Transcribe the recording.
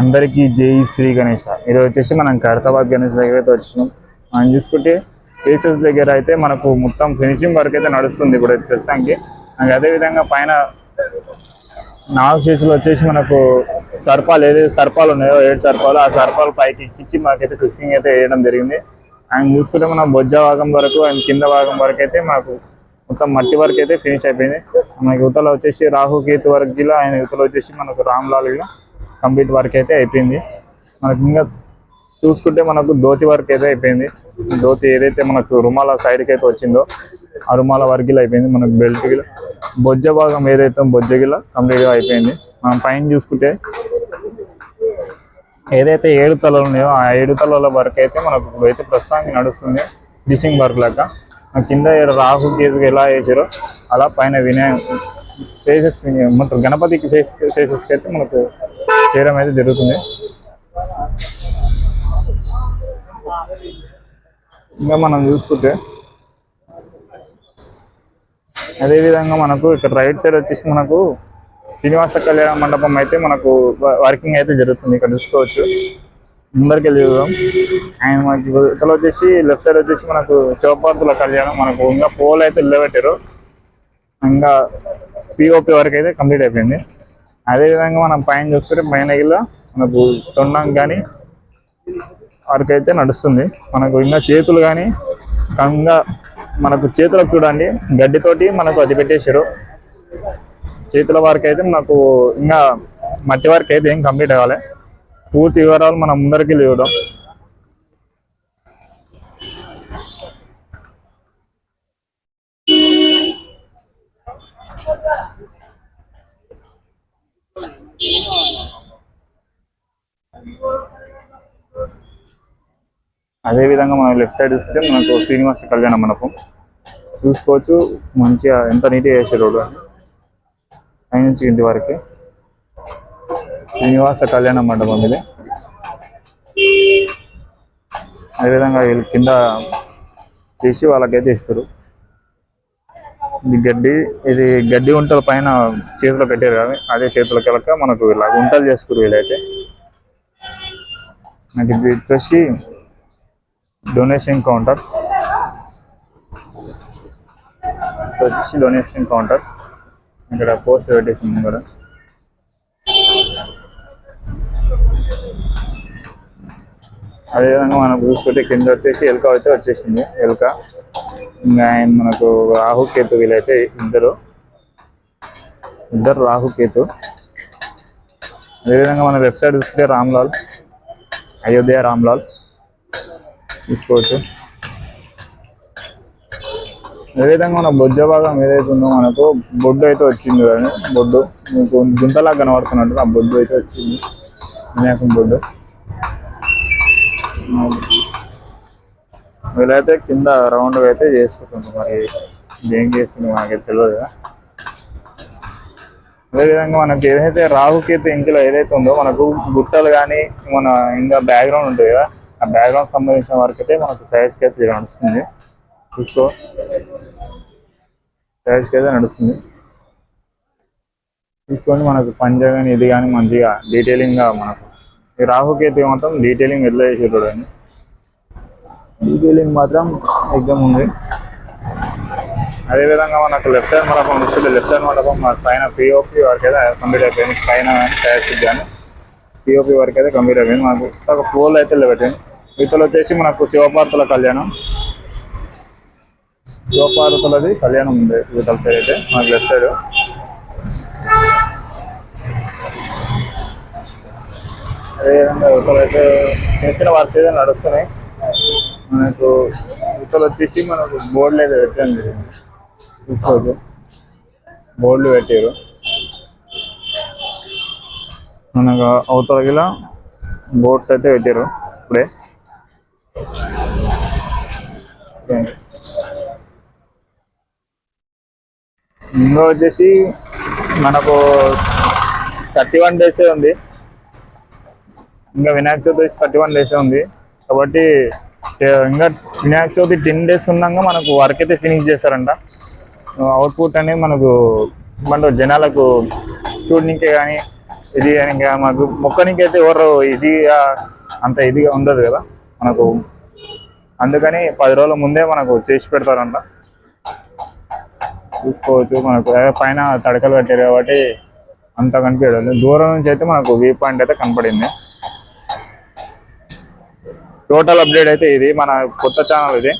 అందరికీ జై శ్రీ గణేష. ఈరోజు వచ్చేసి మనం ఖైరతాబాద్ గణేష్ దగ్గర అయితే వచ్చినాం. మనం చూసుకుంటే ఫేసెస్ దగ్గర అయితే మనకు మొత్తం ఫినిషింగ్ వర్క్ అయితే నడుస్తుంది ఇప్పుడు ప్రస్తుతానికి. అదేవిధంగా పైన 4 చేతులు వచ్చేసి మనకు సర్పాలు ఏదైతే సర్పాలు ఉన్నాయో 7 సర్పాలు, ఆ సర్పాలు పైకి ఎక్కించి మనకైతే ఫిక్సింగ్ అయితే వేయడం జరిగింది. అండ్ చూసుకుంటే మనం బొజ్జ భాగం వరకు అండ్ కింద భాగం వరకు అయితే మనకు మొత్తం మట్టి వర్క్ అయితే ఫినిష్ అయిపోయింది. మనకి యువతల వచ్చేసి రాహు కేతు వర్క్ జిల్లా, ఆయన యువతల వచ్చేసి మనకు రామ్లాల్ జిల్లా కంప్లీట్ వర్క్ అయితే అయిపోయింది. మనకి ఇంకా చూసుకుంటే మనకు ధోతి వర్క్ అయితే అయిపోయింది. ధోతి ఏదైతే మనకు రుమాల సైడ్కి అయితే వచ్చిందో ఆ రుమాల వర్క్ గిలా అయిపోయింది. మనకు బెల్ట్ గిలా బొజ్జ భాగం ఏదైతే బొజ్జ గిలా కంప్లీట్గా అయిపోయింది. మనం పైన చూసుకుంటే ఏదైతే 7 తలలు ఉన్నాయో ఆ 7 తలల వర్క్ అయితే మనకు అయితే ప్రస్తుతానికి నడుస్తుంది ఫినిషింగ్ వర్క్ లాగా. కింద రాహు కేతుకి ఎలా వేసారో అలా పైన ఫేసెస్ మనకు గణపతికి ఫేసెస్కి అయితే మనకు చేయడం అయితే జరుగుతుంది. ఇంకా మనం చూసుకుంటే అదేవిధంగా మనకు ఇక్కడ రైట్ సైడ్ వచ్చేసి మనకు శ్రీనివాస కళ్యాణ మండపం అయితే మనకు వర్కింగ్ అయితే జరుగుతుంది. ఇక్కడ చూసుకోవచ్చు ముందరికి వెళ్ళి చూద్దాం. అండ్ మనకి ఇక్కడ వచ్చేసి లెఫ్ట్ సైడ్ వచ్చేసి మనకు శివపార్వతుల కళ్యాణం మనకు ఇంకా పోల్ అయితే నిలబెట్టారు. ఇంకా పిఓపి వరకు అయితే కంప్లీట్ అయిపోయింది. అదేవిధంగా మనం పైన చూసుకుంటే పైన గిల్ల మనకు తొండం కానీ వర్క్ అయితే నడుస్తుంది. మనకు ఇంకా చేతులు కానీ కంగా మనకు చేతులకు చూడండి గడ్డితోటి మనకు అది పెట్టేశారు. చేతుల వర్క్ అయితే మనకు ఇంకా మట్టి వర్క్ అయితే ఏం కంప్లీట్ అవ్వాలి. పూర్తి వివరాలు మనం ముందరికి చూద్దాం. అదేవిధంగా మనం లెఫ్ట్ సైడ్ చూస్తే మనకు శ్రీనివాస కళ్యాణ మండపం చూసుకోవచ్చు. మంచిగా ఎంత నీట్గా చేశారు రోడ్డు పైనుంచి ఇంటి వరకు శ్రీనివాస కళ్యాణ మండపం ఇది. అదేవిధంగా వీళ్ళు కింద చేసి వాళ్ళకైతే ఇస్తారు. ఇది గడ్డి ఉంటల పైన చేతిలో పెట్టారు కదా, అదే చేతులకి వెళ్ళక మనకు ఇలా గుంటలు చేస్తారు వీళ్ళైతే. నాకు ఇది వచ్చేసి డొనేషన్ కౌంటర్, ఇక్కడ పోస్ట్ పెట్టేసింది కూడా. అదేవిధంగా మనం చూసుకుంటే కింద వచ్చేసి ఎలుక అయితే వచ్చేసింది. ఎలుక ఇంకా ఆయన మనకు రాహుకేతు వీళ్ళైతే ఇద్దరు రాహుకేతు. అదేవిధంగా మన లెఫ్ట్ సైడ్ చూస్తే రామ్లాల్, అయోధ్య రామ్లాల్ చూసుకోవచ్చు. అదేవిధంగా మన బొజ్జ భాగం ఏదైతే ఉందో మనకు బొడ్డు అయితే వచ్చింది కానీ బొడ్డు మీకు గుంతలాగా కనబడుతున్నట్టు ఆ బొడ్డు అయితే వచ్చింది. వినాయకం బొడ్డు వీళ్ళైతే కింద రౌండ్గా అయితే చేసుకుంటుంది. మరి దేనికి చేస్తుంది మనకైతే తెలియదు కదా. అదేవిధంగా మనకి ఏదైతే రాహుకేతు ఇంటిలో ఏదైతే ఉందో మనకు గుట్టలు కానీ మన ఇంకా బ్యాక్గ్రౌండ్ ఉంటుంది కదా, ఆ బ్యాక్గ్రౌండ్ సంబంధించిన వరకు అయితే మనకు సైడ్స్కి అయితే నడుస్తుంది. చూసుకో సైడ్స్కి అయితే నడుస్తుంది. చూసుకొని మనకు పంజా కానీ ఇది కానీ మంచిగా డీటెయిలింగ్గా మనకు ఈ రాహుకేతు మాత్రం డీటెయిలింగ్ ఎట్లా చేసి చూడండి. డీటెయిలింగ్ మాత్రం ఎగ్జామ్ ఉంది. అదేవిధంగా మనకు లెఫ్ట్ సైడ్ మండపం చూస్తే లెఫ్ట్ సైడ్ మండపం పైన పిఓపి వర్క్ అయితే కంప్లీట్ అయిపోయింది. పైన సైడ్స్కి కానీ పిఓపి వర్క్ అయితే కంప్లీట్ అయిపోయింది. మనకు ఒక పోల్ అయితే పెట్టింది. ఇతలు వచ్చేసి మనకు శివపార్వతుల కళ్యాణం, శివపార్వతులది కళ్యాణం ఉంది ఇవతల సైడ్ అయితే మనకు లెఫ్ట్ సైడ్. అదేవిధంగా ఇవతలు అయితే చిన్న చిన్న వర్క్స్ అయితే నడుస్తున్నాయి. మనకు ఇవతలు వచ్చేసి మనకు బోర్డులు అయితే పెట్టండి చూసుకోవచ్చు. బోర్డులు పెట్టారు మనకు అవతల గిలా బోర్డ్స్ అయితే పెట్టారు ఇప్పుడే. ఇంకా వచ్చేసి మనకు 31 డేసే ఉంది. ఇంకా వినాయక చవితి వచ్చి 31 డేసే ఉంది కాబట్టి ఇంకా వినాయక చవితి 10 డేస్ ఉన్నాక మనకు వర్క్ అయితే ఫినిష్ చేస్తారంట. అవుట్పుట్ అనేది మనకు జనాలకు చూడనికే కానీ ఇది ఇంకా మాకు మొక్కనికి అయితే ఎవరు ఇదిగా అంత ఇదిగా ఉండదు కదా మనకు, అందుకని 10 రోజుల ముందే మనకు చేసి పెడతారంట. చూసుకోవచ్చు మనకు పైన తడకలు కట్టారు కాబట్టి అంత కనిపించడం, దూరం నుంచి అయితే మనకు వ్యూ పాయింట్ అయితే కనపడింది. టోటల్ అప్డేట్ అయితే ఇది మన కొత్త ఛానల్ ఇది.